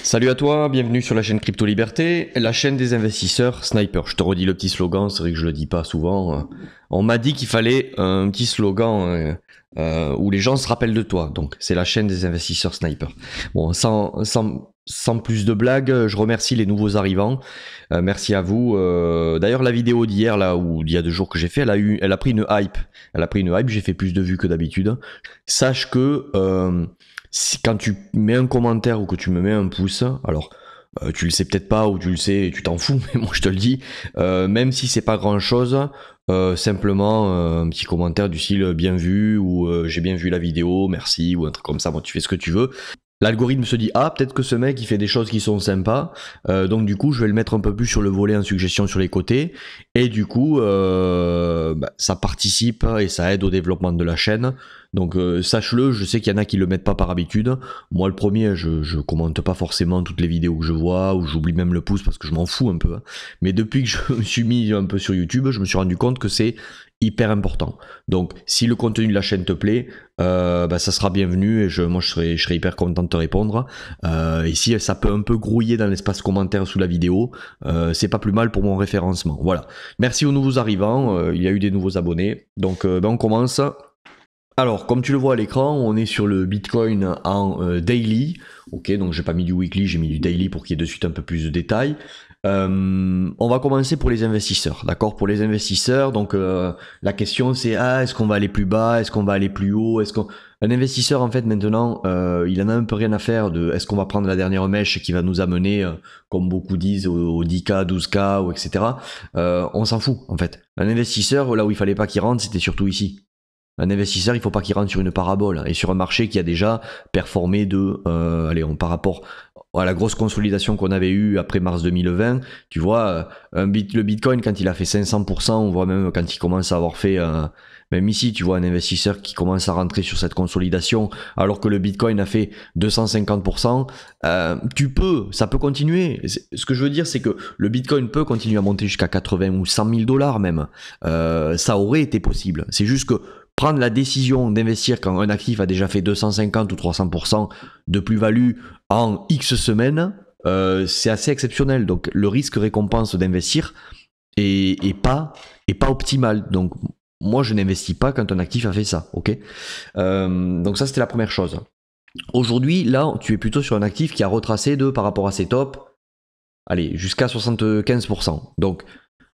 Salut à toi, bienvenue sur la chaîne Crypto Liberté, la chaîne des investisseurs sniper. Je te redis le petit slogan, c'est vrai que je le dis pas souvent. On m'a dit qu'il fallait un petit slogan où les gens se rappellent de toi. Donc c'est la chaîne des investisseurs sniper. Bon, sans plus de blagues, je remercie les nouveaux arrivants. Merci à vous. D'ailleurs, la vidéo d'hier, là, ou d'il y a 2 jours que j'ai fait, elle a pris une hype. Elle a pris une hype, j'ai fait plus de vues que d'habitude. Sache que quand tu mets un commentaire ou que tu me mets un pouce, alors tu le sais peut-être pas ou tu le sais et tu t'en fous, mais moi je te le dis, même si c'est pas grand chose, simplement un petit commentaire du style bien vu ou j'ai bien vu la vidéo, merci ou un truc comme ça, bon, tu fais ce que tu veux. L'algorithme se dit ah peut-être que ce mec il fait des choses qui sont sympas, donc du coup je vais le mettre un peu plus sur le volet en suggestion sur les côtés et du coup ça participe et ça aide au développement de la chaîne. Donc sache-le, je sais qu'il y en a qui le mettent pas par habitude. Moi le premier, je commente pas forcément toutes les vidéos que je vois ou j'oublie même le pouce parce que je m'en fous un peu. Mais depuis que je me suis mis un peu sur YouTube, je me suis rendu compte que c'est hyper important. Donc si le contenu de la chaîne te plaît, ça sera bienvenu et moi je serai hyper content de te répondre. Et si ça peut un peu grouiller dans l'espace commentaire sous la vidéo, c'est pas plus mal pour mon référencement. Voilà. Merci aux nouveaux arrivants, il y a eu des nouveaux abonnés. Donc on commence. Alors, comme tu le vois à l'écran, on est sur le Bitcoin en daily. Ok, donc j'ai pas mis du weekly, j'ai mis du daily pour qu'il y ait de suite un peu plus de détails. On va commencer pour les investisseurs, d'accord? Pour les investisseurs, donc la question c'est est-ce qu'on va aller plus bas, est-ce qu'on va aller plus haut, un investisseur en fait maintenant, il en a un peu rien à faire de est-ce qu'on va prendre la dernière mèche qui va nous amener, comme beaucoup disent, au 10K, 12K ou etc. On s'en fout en fait. Un investisseur, là où il fallait pas qu'il rentre, c'était surtout ici. Un investisseur, il faut pas qu'il rentre sur une parabole et sur un marché qui a déjà performé par rapport à la grosse consolidation qu'on avait eue après mars 2020, tu vois, le Bitcoin quand il a fait 500%, on voit même quand il commence à avoir fait, même ici, tu vois un investisseur qui commence à rentrer sur cette consolidation alors que le Bitcoin a fait 250%, ça peut continuer. Ce que je veux dire, c'est que le Bitcoin peut continuer à monter jusqu'à 80 ou 100 000 dollars même. Ça aurait été possible. C'est juste que prendre la décision d'investir quand un actif a déjà fait 250 ou 300% de plus-value en X semaines, c'est assez exceptionnel. Donc le risque-récompense d'investir est pas optimal. Donc moi je n'investis pas quand un actif a fait ça. Ok. Donc ça c'était la première chose. Aujourd'hui, là, tu es plutôt sur un actif qui a retracé par rapport à ses tops, allez, jusqu'à 75%. Donc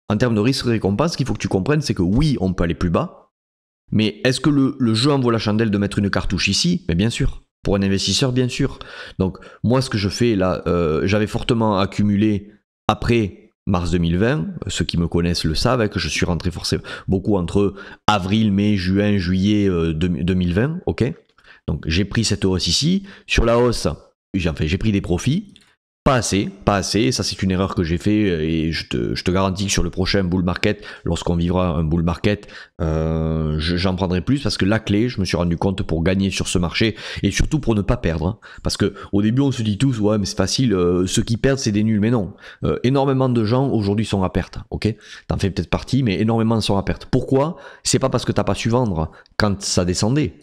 en termes de risque-récompense, ce qu'il faut que tu comprennes, c'est que oui, on peut aller plus bas. Mais est-ce que le jeu en vaut la chandelle de mettre une cartouche ici? Mais bien sûr. Pour un investisseur, bien sûr. Donc, moi, ce que je fais là, j'avais fortement accumulé après mars 2020. Ceux qui me connaissent le savent, que je suis rentré forcément beaucoup entre avril, mai, juin, juillet 2020. Ok. Donc, j'ai pris cette hausse ici. Sur la hausse, j'ai pris des profits. Pas assez, et ça c'est une erreur que j'ai fait et je te garantis que sur le prochain bull market, lorsqu'on vivra un bull market, j'en prendrai plus parce que la clé, je me suis rendu compte pour gagner sur ce marché et surtout pour ne pas perdre, hein, parce que au début on se dit tous ouais mais c'est facile, ceux qui perdent c'est des nuls, mais non, énormément de gens aujourd'hui sont à perte, ok, t'en fais peut-être partie, mais énormément sont à perte. Pourquoi? C'est pas parce que t'as pas su vendre quand ça descendait,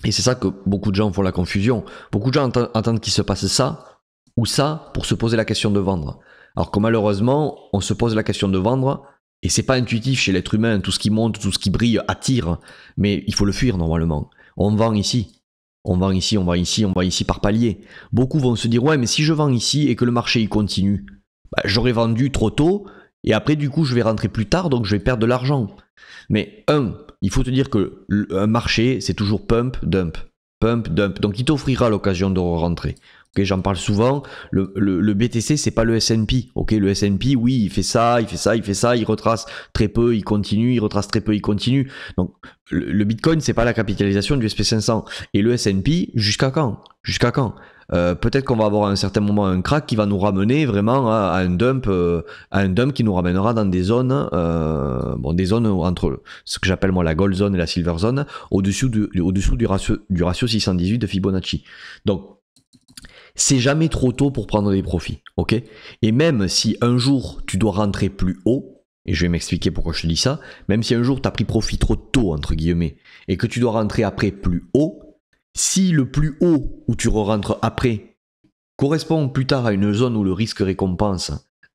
et c'est ça que beaucoup de gens font la confusion. Beaucoup de gens attendent qu'il se passe ça ou ça pour se poser la question de vendre. Alors que malheureusement, on se pose la question de vendre et c'est pas intuitif chez l'être humain. Tout ce qui monte, tout ce qui brille attire, mais il faut le fuir normalement. On vend ici. On vend ici, on vend ici, on vend ici par palier. Beaucoup vont se dire ouais, mais si je vends ici et que le marché il continue, j'aurais vendu trop tôt et après du coup je vais rentrer plus tard donc je vais perdre de l'argent. Mais il faut te dire que un marché c'est toujours pump, dump. Pump, dump. Donc il t'offrira l'occasion de rentrer. Okay, j'en parle souvent, le BTC c'est pas le S&P, ok, le S&P oui il fait ça, il retrace très peu, il continue, il retrace très peu, il continue, donc le Bitcoin c'est pas la capitalisation du SP500, et le S&P jusqu'à quand? Peut-être qu'on va avoir à un certain moment un crack qui va nous ramener vraiment à un dump qui nous ramènera dans des zones, des zones entre ce que j'appelle moi la gold zone et la silver zone, au-dessous du ratio 618 de Fibonacci. Donc c'est jamais trop tôt pour prendre des profits, ok? Et même si un jour tu dois rentrer plus haut, et je vais m'expliquer pourquoi je te dis ça, même si un jour tu as pris profit trop tôt, entre guillemets, et que tu dois rentrer après plus haut, si le plus haut où tu re-rentres après correspond plus tard à une zone où le risque-récompense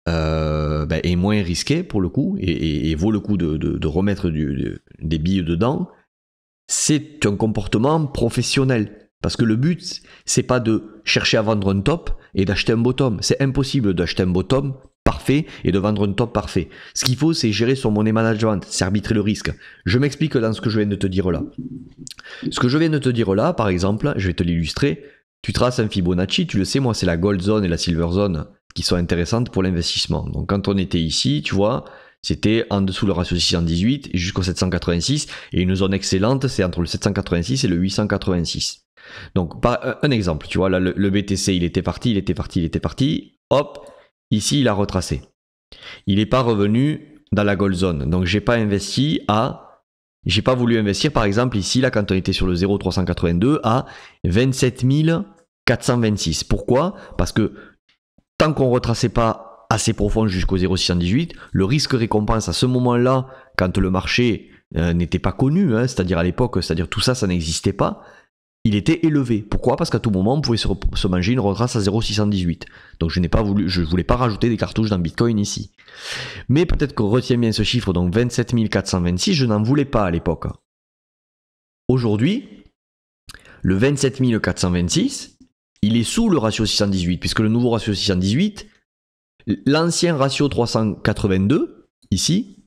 est moins risqué pour le coup et vaut le coup de remettre des billes dedans, c'est un comportement professionnel. Parce que le but, c'est pas de chercher à vendre un top et d'acheter un bottom. C'est impossible d'acheter un bottom parfait et de vendre un top parfait. Ce qu'il faut, c'est gérer son money management, c'est arbitrer le risque. Je m'explique dans ce que je viens de te dire là. Ce que je viens de te dire là, par exemple, je vais te l'illustrer. Tu traces un Fibonacci, tu le sais, moi, c'est la Gold Zone et la Silver Zone qui sont intéressantes pour l'investissement. Donc, quand on était ici, tu vois, c'était en dessous le ratio 618 et jusqu'au 786. Et une zone excellente, c'est entre le 786 et le 886. Donc, un exemple, tu vois, là, le BTC, il était parti. Hop, ici, il a retracé. Il n'est pas revenu dans la Gold Zone. Donc, j'ai pas voulu investir, par exemple, ici, là, quand on était sur le 0,382 à 27 426. Pourquoi? Parce que tant qu'on ne retraçait pas assez profond jusqu'au 0,618, le risque-récompense à ce moment-là, quand le marché n'était pas connu, c'est-à-dire à l'époque, c'est-à-dire tout ça, ça n'existait pas, il était élevé. Pourquoi? Parce qu'à tout moment, on pouvait se manger une retrace à 0,618. Donc je ne voulais pas rajouter des cartouches dans Bitcoin ici. Mais peut-être qu'on retient bien ce chiffre, donc 27 426, je n'en voulais pas à l'époque. Aujourd'hui, le 27 426, il est sous le ratio 618, puisque le nouveau ratio 618, l'ancien ratio 382, ici,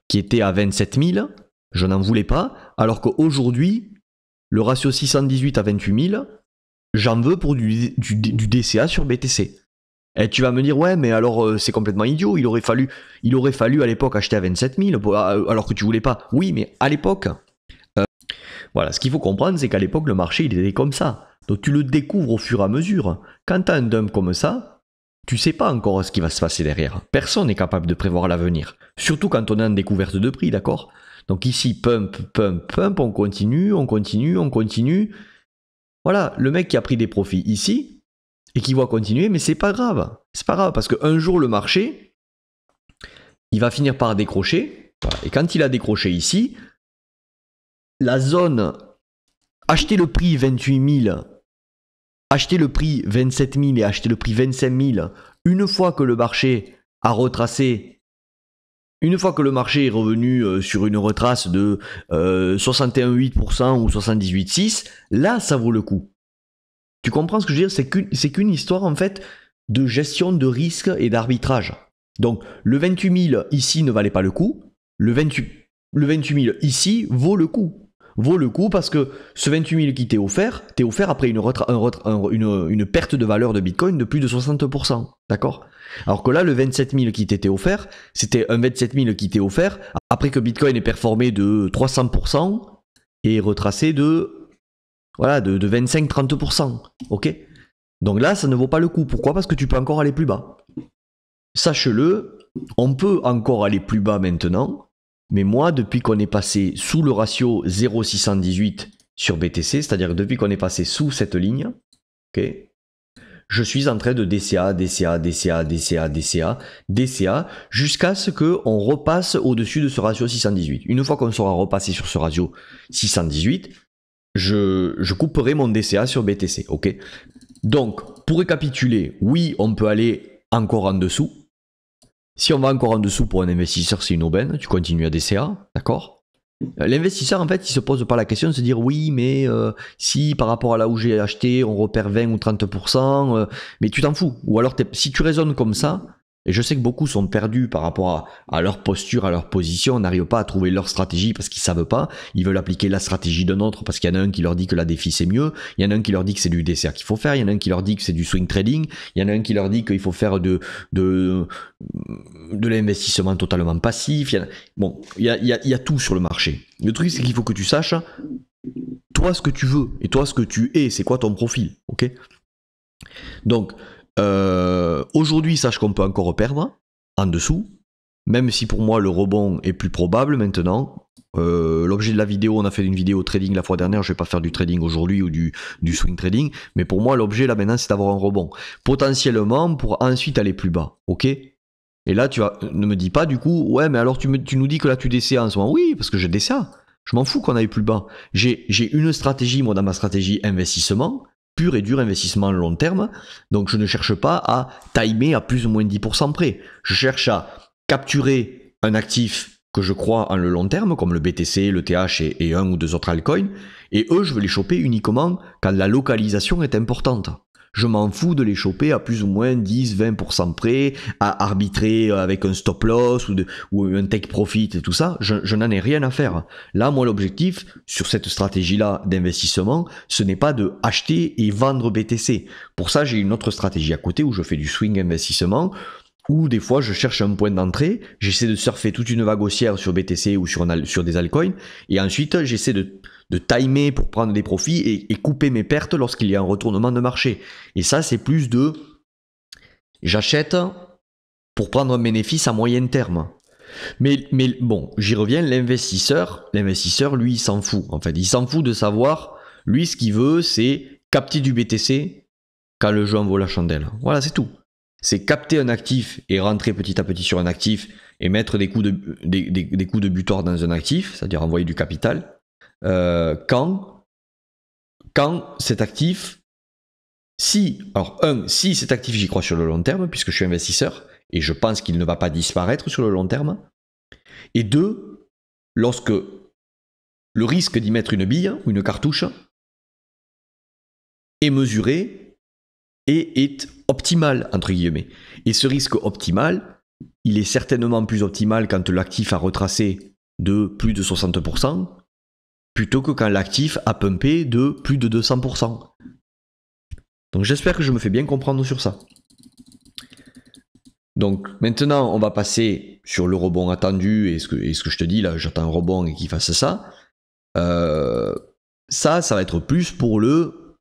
qui était à 27 000, je n'en voulais pas, alors qu'aujourd'hui, le ratio 618 à 28 000, j'en veux pour du DCA sur BTC. Et tu vas me dire, ouais, mais alors c'est complètement idiot, il aurait fallu à l'époque acheter à 27 000, alors que tu voulais pas. Oui, mais à l'époque, voilà, ce qu'il faut comprendre, c'est qu'à l'époque, le marché, il était comme ça. Donc tu le découvres au fur et à mesure. Quand tu as un dump comme ça, tu sais pas encore ce qui va se passer derrière. Personne n'est capable de prévoir l'avenir. Surtout quand on est en découverte de prix, d'accord? Donc ici, pump, on continue. Voilà, le mec qui a pris des profits ici, et qui va continuer, mais c'est pas grave. C'est pas grave, parce qu'un jour, le marché, il va finir par décrocher. Voilà. Et quand il a décroché ici, la zone, acheter le prix 28 000, acheter le prix 27 000 et acheter le prix 25 000, une fois que le marché a retracé, une fois que le marché est revenu sur une retrace de 61,8% ou 78,6%, là, ça vaut le coup. Tu comprends ce que je veux dire? C'est qu'une histoire, en fait, de gestion de risque et d'arbitrage. Donc, le 28 000 ici ne valait pas le coup. Le 28 000 ici vaut le coup. Vaut le coup parce que ce 28 000 qui t'est offert après une perte de valeur de Bitcoin de plus de 60%. D'accord? Alors que là, le 27 000 qui t'était offert, c'était un 27 000 qui t'est offert après que Bitcoin ait performé de 300% et retracé de 25-30%. Ok? Donc là, ça ne vaut pas le coup. Pourquoi? Parce que tu peux encore aller plus bas. Sache-le, on peut encore aller plus bas maintenant. Mais moi, depuis qu'on est passé sous le ratio 0,618 sur BTC, c'est-à-dire depuis qu'on est passé sous cette ligne, okay, je suis en train de DCA, jusqu'à ce qu'on repasse au-dessus de ce ratio 618. Une fois qu'on sera repassé sur ce ratio 618, je couperai mon DCA sur BTC. Okay. Donc, pour récapituler, oui, on peut aller encore en dessous. Si on va encore en dessous pour un investisseur, c'est une aubaine, tu continues à DCA, d'accord? L'investisseur, en fait, il se pose pas la question de se dire oui, mais si par rapport à là où j'ai acheté, on repère 20 ou 30%, mais tu t'en fous. Ou alors, si tu raisonnes comme ça, et je sais que beaucoup sont perdus par rapport à leur posture, à leur position, n'arrivent pas à trouver leur stratégie parce qu'ils savent pas, ils veulent appliquer la stratégie d'un autre parce qu'il y en a un qui leur dit que la défi c'est mieux, il y en a un qui leur dit que c'est du DCA qu'il faut faire, il y en a un qui leur dit que c'est du swing trading, il y en a un qui leur dit qu'il faut faire de l'investissement totalement passif, bon, il y a tout sur le marché. Le truc c'est qu'il faut que tu saches toi ce que tu veux et toi ce que tu es, c'est quoi ton profil, ok? Donc, aujourd'hui, sache qu'on peut encore perdre en dessous, même si pour moi le rebond est plus probable maintenant. L'objet de la vidéo, on a fait une vidéo trading la fois dernière, je vais pas faire du trading aujourd'hui ou du swing trading, mais pour moi l'objet là maintenant c'est d'avoir un rebond, potentiellement pour ensuite aller plus bas, ok? Et là ne me dis pas du coup, ouais mais alors tu nous dis que là tu DCA en ce moment, oui parce que je DCA, je m'en fous qu'on aille plus bas, j'ai une stratégie moi dans ma stratégie investissement, pur et dur investissement long terme. Donc je ne cherche pas à timer à plus ou moins 10% près. Je cherche à capturer un actif que je crois en le long terme, comme le BTC, le TH et un ou deux autres altcoins. Et eux, je veux les choper uniquement quand la localisation est importante. Je m'en fous de les choper à plus ou moins 10-20% près, à arbitrer avec un stop loss ou un take profit et tout ça. Je n'en ai rien à faire. Là, moi, l'objectif sur cette stratégie-là d'investissement, ce n'est pas de acheter et vendre BTC. Pour ça, j'ai une autre stratégie à côté où je fais du swing investissement, où des fois, je cherche un point d'entrée, j'essaie de surfer toute une vague haussière sur BTC ou sur des altcoins, et ensuite, j'essaie de timer pour prendre des profits et couper mes pertes lorsqu'il y a un retournement de marché. Et ça, c'est plus de... J'achète pour prendre un bénéfice à moyen terme. Mais bon, j'y reviens, l'investisseur, lui, il s'en fout. En fait, il s'en fout de savoir, lui, ce qu'il veut, c'est capter du BTC quand le jeu en vaut la chandelle. Voilà, c'est tout. C'est capter un actif et rentrer petit à petit sur un actif et mettre des coups de butoir dans un actif, c'est-à-dire envoyer du capital. Quand cet actif, si cet actif j'y crois sur le long terme, puisque je suis investisseur, et je pense qu'il ne va pas disparaître sur le long terme, et deux, lorsque le risque d'y mettre une bille ou une cartouche est mesuré et est optimal, entre guillemets. Et ce risque optimal, il est certainement plus optimal quand l'actif a retracé de plus de 60%, plutôt que quand l'actif a pumpé de plus de 200%. Donc j'espère que je me fais bien comprendre sur ça. Donc maintenant, on va passer sur le rebond attendu, et ce que je te dis, là, j'attends un rebond et qu'il fasse ça. Ça va être plus pour le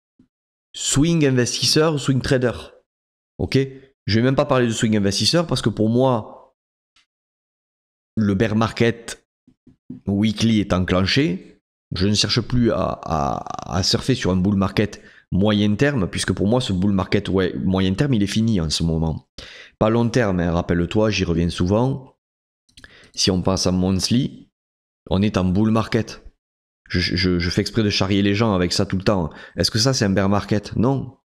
swing investisseur ou swing trader. Ok ? Je vais même pas parler de swing investisseur parce que pour moi, le bear market weekly est enclenché. Je ne cherche plus à surfer sur un bull market moyen terme, puisque pour moi, ce bull market moyen terme, il est fini en ce moment. Pas long terme, hein, rappelle-toi, j'y reviens souvent. Si on passe en monthly, on est en bull market. Je fais exprès de charrier les gens avec ça tout le temps. Est-ce que ça, c'est un bear market ? Non.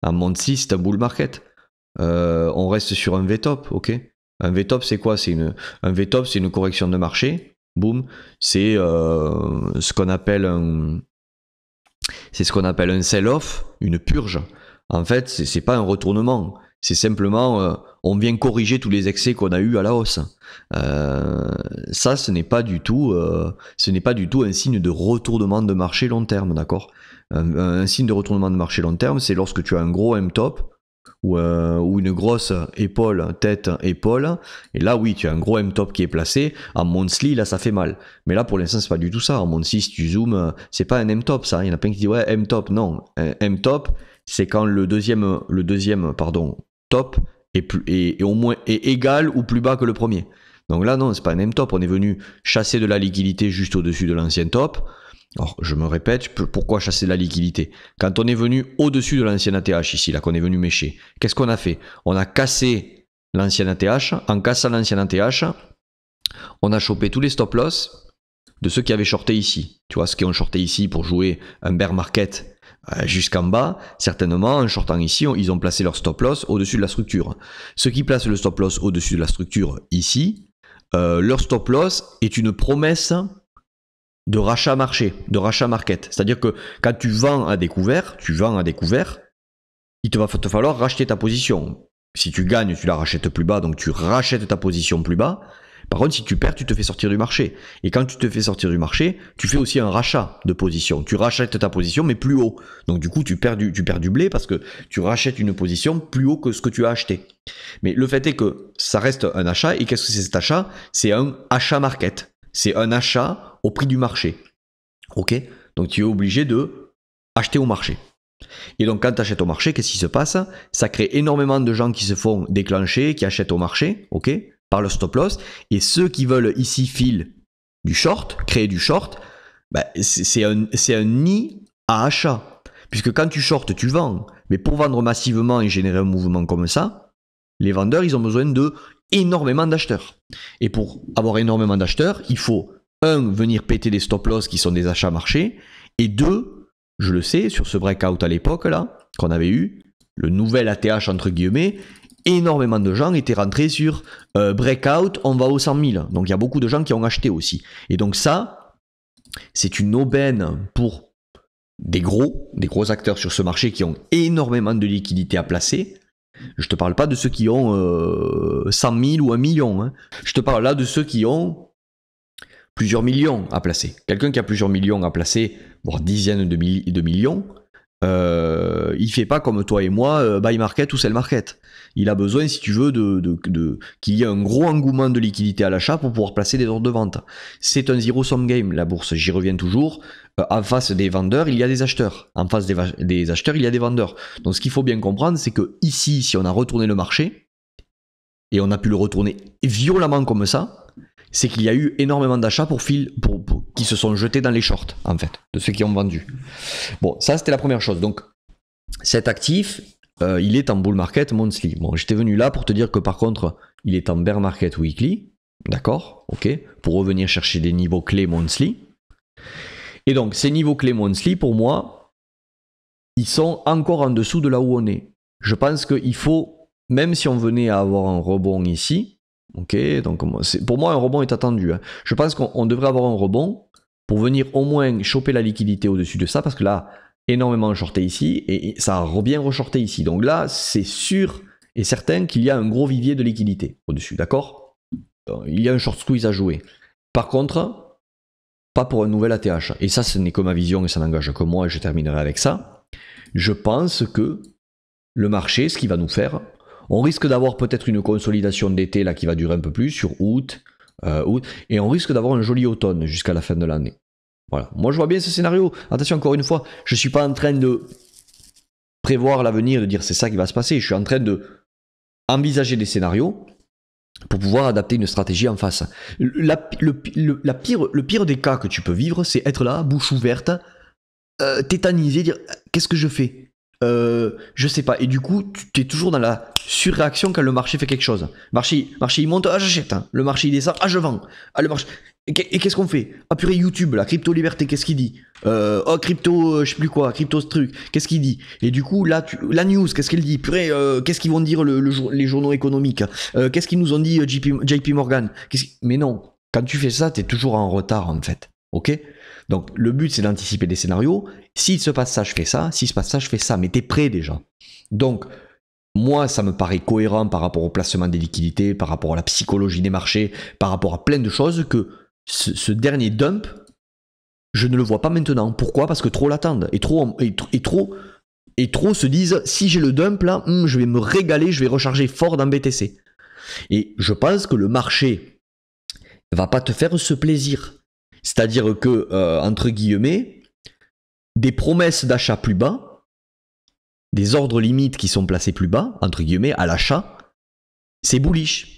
En monthly, c'est un bull market. On reste sur un VTOP, ok ? Un VTOP, c'est quoi ? Un VTOP, c'est une correction de marché. Boum, c'est ce qu'on appelle un sell-off, une purge. En fait, c'est pas un retournement, c'est simplement on vient corriger tous les excès qu'on a eu à la hausse. Ça, ce n'est pas du tout un signe de retournement de marché long terme, d'accord ? Un signe de retournement de marché long terme, c'est lorsque tu as un gros M-top ou une grosse tête-épaule, et là oui, tu as un gros M-top qui est placé. En monthly, là ça fait mal, mais là pour l'instant c'est pas du tout ça. En monthly, si tu zoomes, c'est pas un M-top ça. Il y en a plein qui disent ouais M-top, non. M-top, c'est quand le deuxième top est au moins égal ou plus bas que le premier. Donc là non, c'est pas un M-top, on est venu chasser de la liquidité juste au-dessus de l'ancien top. Alors, je me répète, pourquoi chasser de la liquidité ? Quand on est venu au-dessus de l'ancien ATH ici, là, qu'on est venu mécher, qu'est-ce qu'on a fait ? On a cassé l'ancien ATH. En cassant l'ancien ATH, on a chopé tous les stop-loss de ceux qui avaient shorté ici. Tu vois, ceux qui ont shorté ici pour jouer un bear market jusqu'en bas, certainement, en shortant ici, ils ont placé leur stop-loss au-dessus de la structure. Ceux qui placent le stop-loss au-dessus de la structure ici, leur stop-loss est une promesse de rachat marché, de rachat market. C'est-à-dire que quand tu vends à découvert, il va te falloir racheter ta position. Si tu gagnes, tu la rachètes plus bas, donc tu rachètes ta position plus bas. Par contre, si tu perds, tu te fais sortir du marché. Et quand tu te fais sortir du marché, tu fais aussi un rachat de position. Tu rachètes ta position, mais plus haut. Donc du coup, tu perds du blé parce que tu rachètes une position plus haut que ce que tu as acheté. Mais le fait est que ça reste un achat. Et qu'est-ce que c'est cet achat ? C'est un achat market. C'est un achat au prix du marché. Ok ? Donc tu es obligé de acheter au marché. Et donc quand tu achètes au marché, qu'est-ce qui se passe ? Ça crée énormément de gens qui se font déclencher, qui achètent au marché, ok ? Par le stop loss. Et ceux qui veulent ici créer du short, c'est un nid à achat. Puisque quand tu shortes, tu vends. Mais pour vendre massivement et générer un mouvement comme ça, les vendeurs, ils ont besoin de énormément d'acheteurs. Et pour avoir énormément d'acheteurs, il faut, 1, venir péter des stop-loss qui sont des achats marchés, et 2, je le sais, sur ce breakout à l'époque là, qu'on avait eu, le nouvel ATH entre guillemets, énormément de gens étaient rentrés sur breakout, on va aux 100 000. Donc il y a beaucoup de gens qui ont acheté aussi. Et donc ça, c'est une aubaine pour des gros acteurs sur ce marché qui ont énormément de liquidités à placer. Je te parle pas de ceux qui ont 100 000 ou 1 million. Hein. Je te parle là de ceux qui ont plusieurs millions à placer. Quelqu'un qui a plusieurs millions à placer, voire dizaines de millions, il fait pas comme toi et moi, buy market ou sell market. Il a besoin, si tu veux, qu'il y ait un gros engouement de liquidité à l'achat pour pouvoir placer des ordres de vente. C'est un zero-sum game, la bourse, j'y reviens toujours. En face des vendeurs, il y a des acheteurs. En face des acheteurs, il y a des vendeurs. Donc ce qu'il faut bien comprendre, c'est que ici, si on a retourné le marché, et on a pu le retourner violemment comme ça, c'est qu'il y a eu énormément d'achats qui se sont jetés dans les shorts, en fait, de ceux qui ont vendu. Bon, ça c'était la première chose. Donc, cet actif, il est en bull market monthly. Bon, j'étais venu là pour te dire que par contre, il est en bear market weekly. D'accord, ok, pour revenir chercher des niveaux clés monthly. Et donc, ces niveaux clés monthly, pour moi, ils sont encore en dessous de là où on est. Je pense qu'il faut, même si on venait à avoir un rebond ici, ok, donc pour moi, un rebond est attendu. Hein. Je pense qu'on devrait avoir un rebond pour venir au moins choper la liquidité au-dessus de ça, parce que là, énormément shorté ici, et ça a bien reshorté ici. Donc là, c'est sûr et certain qu'il y a un gros vivier de liquidité au-dessus, d'accord? Il y a un short squeeze à jouer. Par contre, pas pour un nouvel ATH. Et ça, ce n'est que ma vision et ça n'engage que moi, et je terminerai avec ça. Je pense que le marché, ce qu'il va nous faire, on risque d'avoir peut-être une consolidation d'été là qui va durer un peu plus sur août, et on risque d'avoir un joli automne jusqu'à la fin de l'année. Voilà. Moi, je vois bien ce scénario. Attention, encore une fois, je ne suis pas en train de prévoir l'avenir, de dire c'est ça qui va se passer. Je suis en train de envisager des scénarios pour pouvoir adapter une stratégie en face. Le pire des cas que tu peux vivre, c'est être là, bouche ouverte, tétanisé, dire qu'est-ce que je fais? Je sais pas. Et du coup, tu es toujours dans la surréaction quand le marché fait quelque chose. Marché il monte, ah j'achète. Hein. Le marché il descend, ah je vends. Ah, le marché... Et qu'est-ce qu'on fait? Ah purée, YouTube, la crypto liberté, qu'est-ce qu'il dit? Oh crypto, je sais plus quoi, crypto ce truc, qu'est-ce qu'il dit? Et du coup, là, la news, qu'est-ce qu'elle dit? Purée, qu'est-ce qu'ils vont dire les journaux économiques? Qu'est-ce qu'ils nous ont dit JP Morgan? Mais non, quand tu fais ça, t'es toujours en retard en fait. Ok? Donc le but c'est d'anticiper des scénarios. S'il se passe ça, je fais ça. S'il se passe ça, je fais ça. Mais t'es prêt déjà. Donc moi, ça me paraît cohérent par rapport au placement des liquidités, par rapport à la psychologie des marchés, par rapport à plein de choses que ce dernier dump, je ne le vois pas maintenant. Pourquoi? Parce que trop l'attendent. Et trop se disent, si j'ai le dump là, je vais me régaler, je vais recharger fort dans BTC. Et je pense que le marché va pas te faire ce plaisir. C'est-à-dire que, entre guillemets, des promesses d'achat plus bas, des ordres limites qui sont placés plus bas, entre guillemets, à l'achat, c'est bullish.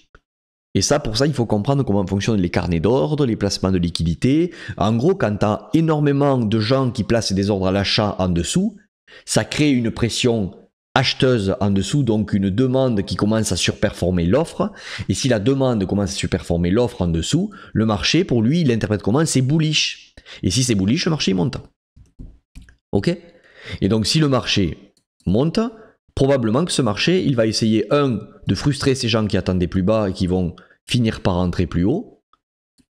Et ça, pour ça, il faut comprendre comment fonctionnent les carnets d'ordre, les placements de liquidités. En gros, quand tu as énormément de gens qui placent des ordres à l'achat en dessous, ça crée une pression acheteuse en dessous, donc une demande qui commence à surperformer l'offre. Et si la demande commence à surperformer l'offre en dessous, le marché, pour lui, il interprète comment? C'est bullish. Et si c'est bullish, le marché il monte. Ok? Et donc, si le marché monte, probablement que ce marché, il va essayer, de frustrer ces gens qui attendaient plus bas et qui vont finir par rentrer plus haut.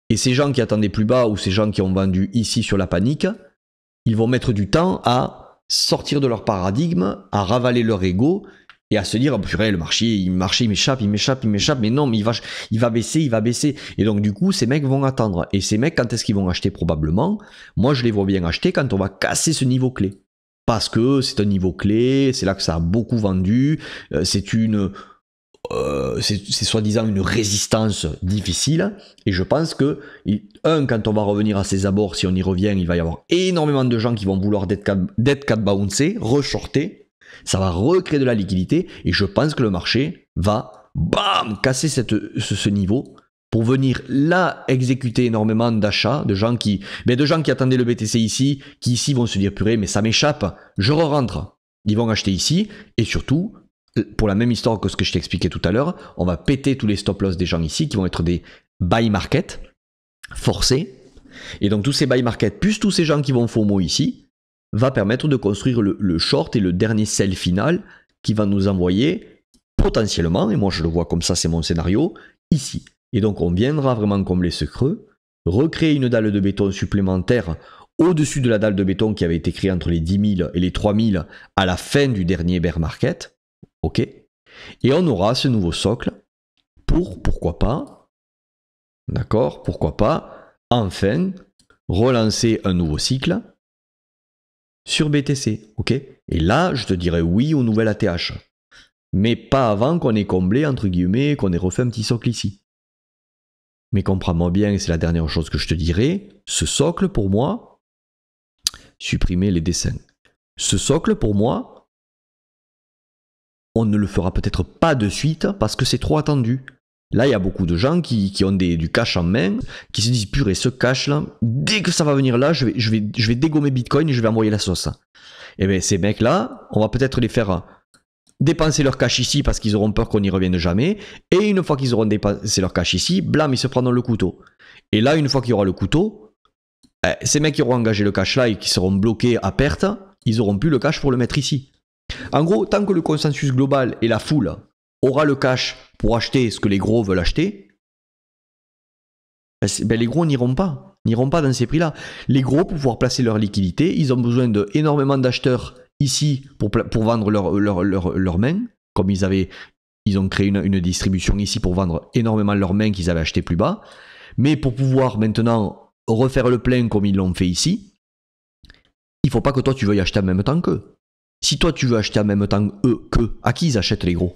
Et ces gens qui attendaient plus bas ou ces gens qui ont vendu ici sur la panique, ils vont mettre du temps à sortir de leur paradigme, à ravaler leur ego et à se dire, oh, purée, le marché il m'échappe, mais non, mais il va baisser. Et donc du coup, ces mecs vont attendre. Et ces mecs, quand est-ce qu'ils vont acheter probablement? Moi, je les vois bien acheter quand on va casser ce niveau clé. Parce que c'est un niveau clé, c'est là que ça a beaucoup vendu, c'est soi-disant une résistance difficile, et je pense que, quand on va revenir à ces abords, si on y revient, il va y avoir énormément de gens qui vont vouloir dead cat bouncer, reshorter, ça va recréer de la liquidité, et je pense que le marché va, bam, casser ce niveau, pour venir là exécuter énormément d'achats, de gens qui attendaient le BTC ici, qui ici vont se dire purée, mais ça m'échappe, je re-rentre. Ils vont acheter ici, et surtout, pour la même histoire que ce que je t'expliquais tout à l'heure, on va péter tous les stop-loss des gens ici, qui vont être des buy market forcés. Et donc tous ces buy market, plus tous ces gens qui vont FOMO ici, va permettre de construire le short et le dernier sell final qui va nous envoyer potentiellement, et moi je le vois comme ça, c'est mon scénario, ici. Et donc on viendra vraiment combler ce creux, recréer une dalle de béton supplémentaire au-dessus de la dalle de béton qui avait été créée entre les 10 000 et les 3 000 à la fin du dernier bear market. Ok. Et on aura ce nouveau socle pour, pourquoi pas, d'accord, pourquoi pas, enfin, relancer un nouveau cycle sur BTC, ok. Et là, je te dirais oui au nouvel ATH. Mais pas avant qu'on ait comblé, entre guillemets, qu'on ait refait un petit socle ici. Mais comprends-moi bien, c'est la dernière chose que je te dirai, ce socle pour moi, supprimer les dessins. Ce socle pour moi, on ne le fera peut-être pas de suite parce que c'est trop attendu. Là, il y a beaucoup de gens qui ont du cash en main, qui se disent purée, ce cash là, dès que ça va venir là, je vais dégommer Bitcoin et je vais envoyer la sauce. Et bien ces mecs là, on va peut-être les faire dépenser leur cash ici parce qu'ils auront peur qu'on n'y revienne jamais. Et une fois qu'ils auront dépensé leur cash ici, blam, ils se prendront le couteau. Et là, une fois qu'il y aura le couteau, ces mecs qui auront engagé le cash là et qui seront bloqués à perte, ils n'auront plus le cash pour le mettre ici. En gros, tant que le consensus global et la foule aura le cash pour acheter ce que les gros veulent acheter, les gros n'iront pas dans ces prix-là. Les gros, pour pouvoir placer leur liquidité, ils ont besoin d'énormément d'acheteurs ici pour vendre leurs mains, comme ils ont créé une distribution ici pour vendre énormément leurs mains qu'ils avaient acheté plus bas. Mais pour pouvoir maintenant refaire le plein comme ils l'ont fait ici, il ne faut pas que toi tu veuilles acheter en même temps qu'eux. Si toi tu veux acheter en même temps qu'eux, à qui ils achètent les gros?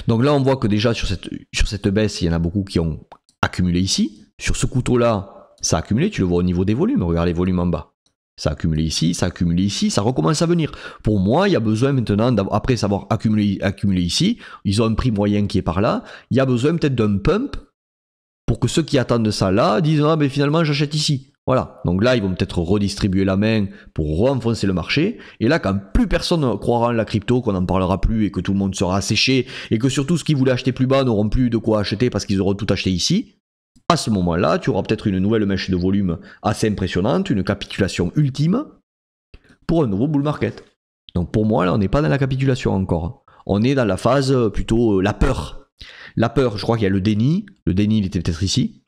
Donc là on voit que déjà sur cette baisse, il y en a beaucoup qui ont accumulé ici. Sur ce couteau-là, ça a accumulé, tu le vois au niveau des volumes, regarde les volumes en bas. Ça a accumulé ici, ça a accumulé ici, ça recommence à venir. Pour moi, il y a besoin maintenant, après savoir accumuler ici, ils ont un prix moyen qui est par là, il y a besoin peut-être d'un pump pour que ceux qui attendent ça là disent « Ah, mais finalement, j'achète ici ». Voilà, donc là, ils vont peut-être redistribuer la main pour renfoncer le marché. Et là, quand plus personne ne croira en la crypto, qu'on n'en parlera plus et que tout le monde sera asséché, et que surtout ceux qui voulaient acheter plus bas n'auront plus de quoi acheter parce qu'ils auront tout acheté ici, à ce moment-là, tu auras peut-être une nouvelle mèche de volume assez impressionnante, une capitulation ultime pour un nouveau bull market. Donc pour moi, là, on n'est pas dans la capitulation encore. On est dans la phase plutôt la peur. La peur, je crois qu'il y a le déni. Le déni, il était peut-être ici.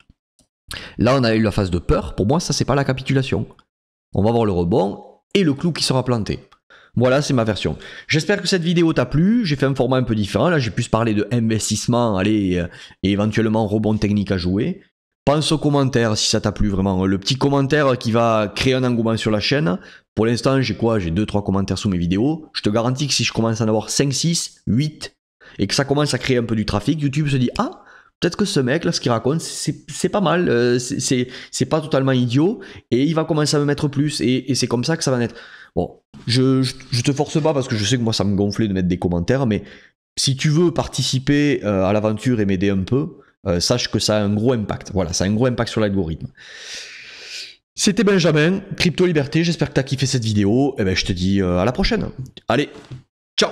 Là, on a eu la phase de peur. Pour moi, ça, c'est pas la capitulation. On va voir le rebond et le clou qui sera planté. Voilà, c'est ma version. J'espère que cette vidéo t'a plu. J'ai fait un format un peu différent. Là, j'ai plus parlé de investissement, et éventuellement rebond technique à jouer. Pense aux commentaires si ça t'a plu vraiment. Le petit commentaire qui va créer un engouement sur la chaîne. Pour l'instant, j'ai 2-3 commentaires sous mes vidéos. Je te garantis que si je commence à en avoir 5, 6, 8 et que ça commence à créer un peu du trafic, YouTube se dit « Ah, peut-être que ce mec là, ce qu'il raconte, c'est pas mal, c'est pas totalement idiot et il va commencer à me mettre plus et c'est comme ça que ça va naître. » Bon, je te force pas parce que je sais que moi ça me gonflait de mettre des commentaires, mais si tu veux participer à l'aventure et m'aider un peu, sache que ça a un gros impact. Voilà, ça a un gros impact sur l'algorithme. C'était Benjamin, Crypto Liberté, j'espère que tu as kiffé cette vidéo, et ben je te dis à la prochaine. Allez, ciao!